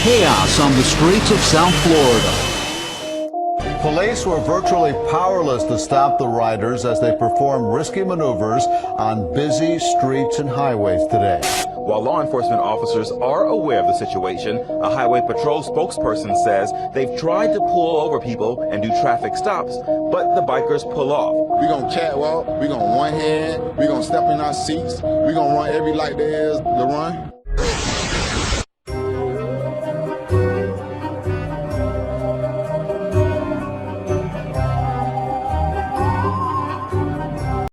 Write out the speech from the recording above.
chaos on the streets of South Florida. Police were virtually powerless to stop the riders as they performed risky maneuvers on busy streets and highways today. While law enforcement officers are aware of the situation, a Highway Patrol spokesperson says they've tried to pull over people and do traffic stops, but the bikers pull off. We're going to catwalk, we're going to one hand, we're going to step in our seats, we're going to run every light there is to run.